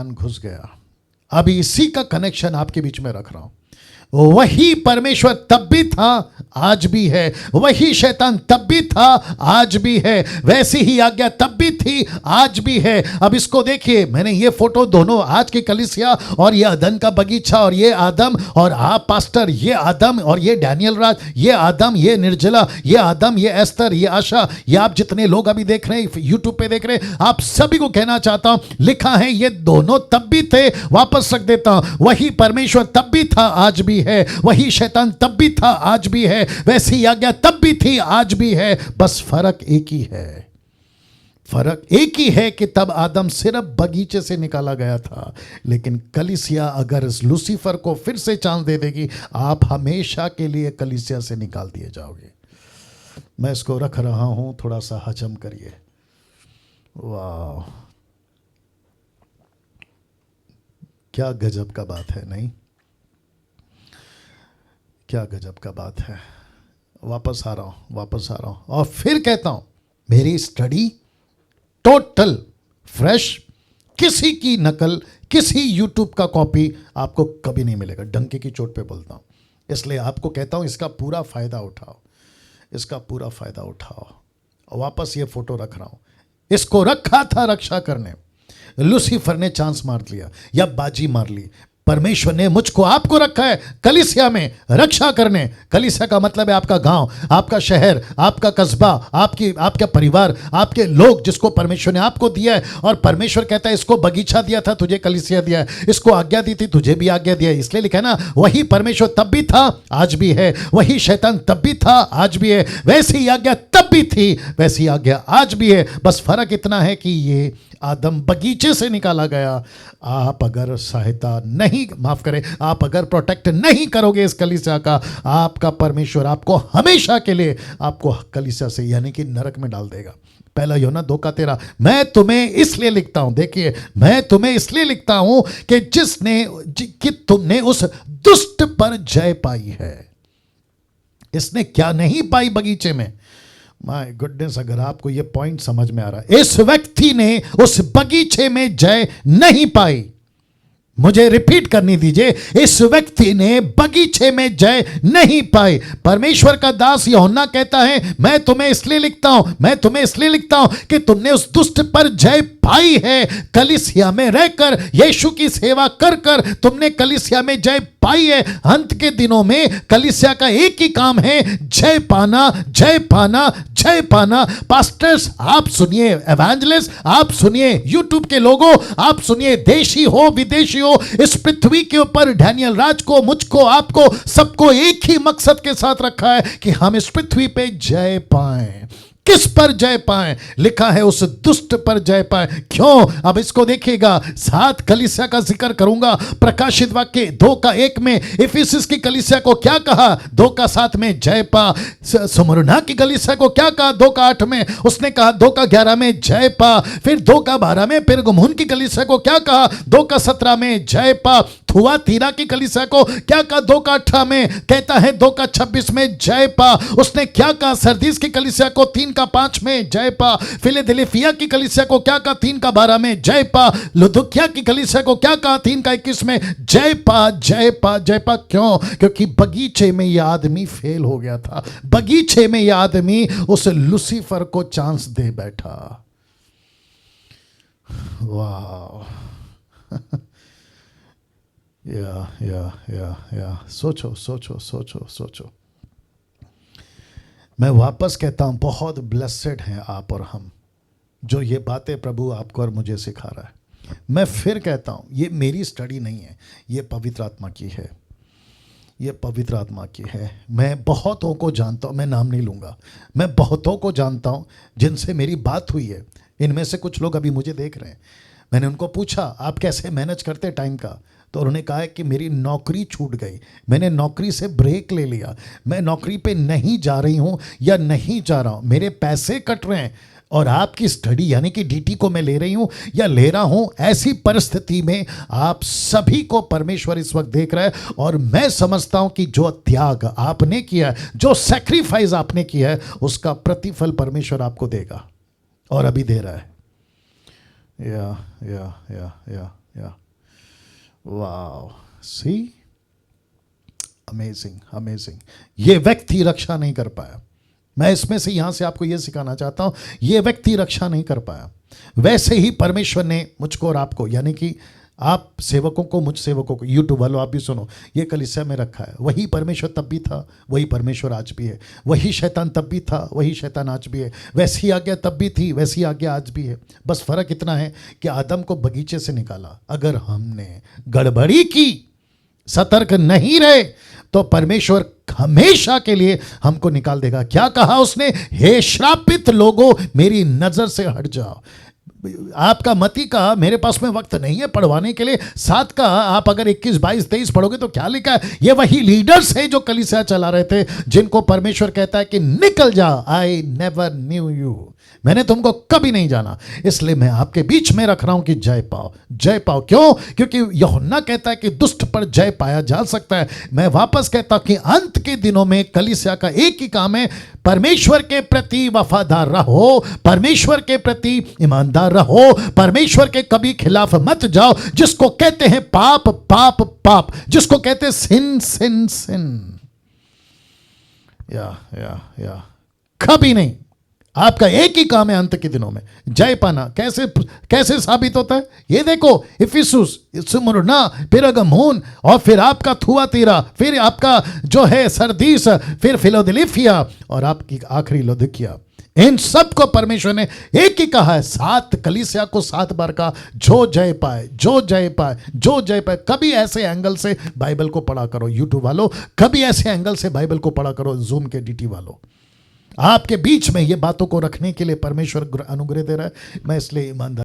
शैतान घुस गया। अभी इसी का कनेक्शन आपके बीच में रख रहा हूं। वही परमेश्वर तब भी था, आज भी है। वही शैतान तब भी था, आज भी है। वैसी ही आज्ञा तब भी थी, आज भी है। अब इसको देखिए, मैंने ये फोटो दोनों, आज की कलीसिया और ये अदन का बगीचा, और ये आदम और आप पास्टर, ये आदम और ये डैनियल राज, ये आदम, ये निर्जला, ये आदम, ये एस्तर, ये आशा, ये आप जितने लोग अभी देख रहे हैं, यूट्यूब पे देख रहे हैं, आप सभी को कहना चाहता हूं, लिखा है ये दोनों तब भी थे। वापस रख देता हूं, वही परमेश्वर तब भी था, आज भी है। वही शैतान तब भी था, आज भी है। वैसी आज्ञा तब भी थी, आज भी है। बस फर्क एक ही है। फर्क एक ही है कि तब आदम सिर्फ बगीचे से निकाला गया था, लेकिन कलीसिया अगर लूसीफर को फिर से चांस दे देगी, आप हमेशा के लिए कलीसिया से निकाल दिए जाओगे। मैं इसको रख रहा हूं, थोड़ा सा हजम करिए। वाह, क्या गजब का बात है, नहीं? क्या गजब का बात है। वापस आ रहा हूं और फिर कहता हूं, मेरी स्टडी टोटल फ्रेश, किसी की नकल, किसी यूट्यूब का कॉपी आपको कभी नहीं मिलेगा। डंके की चोट पे बोलता हूं, इसलिए आपको कहता हूं, इसका पूरा फायदा उठाओ, इसका पूरा फायदा उठाओ। और वापस ये फोटो रख रहा हूं, इसको रखा था रक्षा करने, लूसीफर ने चांस मार लिया या बाजी मार ली। परमेश्वर ने मुझको, आपको रखा है कलीसिया में रक्षा करने। कलीसिया का मतलब है आपका गांव, आपका शहर, आपका कस्बा, आपका परिवार, आपके लोग, जिसको परमेश्वर ने आपको दिया है। और परमेश्वर कहता है, इसको बगीचा दिया था, तुझे कलीसिया दिया है। इसको आज्ञा दी थी, तुझे भी आज्ञा दिया है। इसलिए लिखा है ना, वही परमेश्वर तब भी था, आज भी है। वही शैतान तब भी था, आज भी है। वैसी आज्ञा तब भी थी, वैसी आज्ञा आज भी है। बस फर्क इतना है कि ये आदम बगीचे से निकाला गया। आप अगर सहायता नहीं, माफ करें, आप अगर प्रोटेक्ट नहीं करोगे इस कलीसिया का, आपका परमेश्वर आपको हमेशा के लिए आपको कलीसिया से यानी कि नरक में डाल देगा। पहला यूहन्ना 2:13, मैं तुम्हें इसलिए लिखता हूं, देखिए, मैं तुम्हें इसलिए लिखता हूं कि तुमने उस दुष्ट पर जय पाई है। इसने क्या नहीं पाई बगीचे में? माय गुडनेस, अगर आपको ये पॉइंट समझ में आ रहा है, इस व्यक्ति ने उस बगीचे में जय नहीं पाई। मुझे रिपीट करनी दीजिए, इस व्यक्ति ने बगीचे में जय नहीं पाई। परमेश्वर का दास यूहन्ना कहता है, मैं तुम्हें इसलिए लिखता हूं कि तुमने उस दुष्ट पर जय पाई है। कलीसिया में रहकर, यीशु की सेवा कर कर तुमने कलीसिया में जय पाई है। अंत के दिनों में कलीसिया का एक ही काम है, जय पाना, जय पाना, जय पाना। पास्टर्स आप सुनिए, एवेंजलिस्ट आप सुनिए, यूट्यूब के लोगों आप सुनिए, देशी हो विदेशी हो, इस पृथ्वी के ऊपर डैनियल राज को, मुझको, आपको, सबको एक ही मकसद के साथ रखा है कि हम इस पृथ्वी पे जय पाएं। किस पर जय पाएं? लिखा है उस दुष्ट पर जय पाएं। क्यों? अब इसको देखिएगा, 7 कलीसिया का जिक्र करूंगा। प्रकाशित वाक्य 2:1 में इफिसस की कलीसिया को क्या कहा? 2:7 में जय पा। स्मुरना की कलीसिया को क्या कहा? 2:8 में उसने कहा, 2:11 में जय पा। फिर 2:12 में पेरगमुन की कलीसिया को क्या कहा? 2:17 में जय पा। थुआतीरा की कलीसिया को क्या कहा? 2:18 में कहता है, 2:26 में जय पा। उसने क्या कहा? सरदीस की कलीसिया को 3:5 में जय पा। फिलदेल्फिया की कलीसिया को क्या कहा? 3:12 में जय पा। लुदुकिया की कलीसिया को क्या कहा? 3:21 में जय पा, जय पा, जय पा। क्यों? क्योंकि बगीचे में यह आदमी फेल हो गया था। बगीचे में यह आदमी उस लूसीफर को चांस दे बैठा। वाह या सोचो। मैं वापस कहता हूं, बहुत ब्लेसेड हैं आप और हम, जो ये बातें प्रभु आपको और मुझे सिखा रहा है। मैं फिर कहता हूं, ये मेरी स्टडी नहीं है, ये पवित्र आत्मा की है, ये पवित्र आत्मा की है। मैं बहुतों को जानता हूं, मैं नाम नहीं लूँगा, मैं बहुतों को जानता हूं जिनसे मेरी बात हुई है। इनमें से कुछ लोग अभी मुझे देख रहे हैं। मैंने उनको पूछा, आप कैसे मैनेज करते टाइम का? तो उन्होंने कहा है कि मेरी नौकरी छूट गई, मैंने नौकरी से ब्रेक ले लिया, मैं नौकरी पे नहीं जा रही हूँ या नहीं जा रहा हूँ, मेरे पैसे कट रहे हैं और आपकी स्टडी यानी कि डीटी को मैं ले रही हूँ या ले रहा हूँ। ऐसी परिस्थिति में आप सभी को परमेश्वर इस वक्त देख रहा है, और मैं समझता हूँ कि जो त्याग आपने किया है, जो सैक्रिफाइस आपने किया है, उसका प्रतिफल परमेश्वर आपको देगा और अभी दे रहा है। या वाह, सी, अमेजिंग अमेजिंग। ये व्यक्ति रक्षा नहीं कर पाया। मैं इसमें से यहां से आपको यह सिखाना चाहता हूं, ये व्यक्ति रक्षा नहीं कर पाया। वैसे ही परमेश्वर ने मुझको और आपको, यानी कि आप सेवकों को, मुझ सेवकों को, यूट्यूब वालों आप भी सुनो, ये कलीसिया में रखा है। वही परमेश्वर तब भी था, वही परमेश्वर आज भी है। वही शैतान तब भी था, वही शैतान आज भी है। वैसी आज्ञा तब भी थी, वैसी आज्ञा आज भी है। बस फर्क इतना है कि आदम को बगीचे से निकाला। अगर हमने गड़बड़ी की, सतर्क नहीं रहे, तो परमेश्वर हमेशा के लिए हमको निकाल देगा। क्या कहा उसने? हे श्रापित लोगों, मेरी नजर से हट जाओ। आपका मती का मेरे पास में वक्त नहीं है पढ़वाने के लिए। 7 का आप अगर 21, 22, 23 पढ़ोगे तो क्या लिखा है? ये वही लीडर्स है जो कलीसिया चला रहे थे, जिनको परमेश्वर कहता है कि निकल जा, आई नेवर न्यू यू, मैंने तुमको कभी नहीं जाना। इसलिए मैं आपके बीच में रख रहा हूं कि जय पाओ, जय पाओ। क्यों? क्योंकि यूहन्ना कहता है कि दुष्ट पर जय पाया जा सकता है। मैं वापस कहता हूं कि अंत के दिनों में कलीसिया का एक ही काम है, परमेश्वर के प्रति वफादार रहो, परमेश्वर के प्रति ईमानदार रहो, परमेश्वर के कभी खिलाफ मत जाओ। जिसको कहते हैं पाप पाप पाप, जिसको कहते हैं सिन सिन सिन, या कभी नहीं। आपका एक ही काम है अंत के दिनों में जय पाना। कैसे साबित होता है? ये देखो, इफिसुस, स्मुरना, पिरगमून, और फिर आपका थुआतीरा, फिर आपका जो है सरदीस, फिर फिलाडेल्फिया, और आपकी आखिरी लौदीकिया। इन सब को परमेश्वर ने एक ही कहा है, 7 कलीसिया को 7 बार का, जो जय पाए, जो जय पाए, जो जय पाए। कभी ऐसे एंगल से बाइबल को पढ़ा करो यूट्यूब वालों, कभी ऐसे एंगल से बाइबल को पढ़ा करो जूम के डीटी वालों। आपके बीच में ये बातों को रखने के लिए परमेश्वर अनुग्रह दे रहा है। मैं इसलिए ईमानदार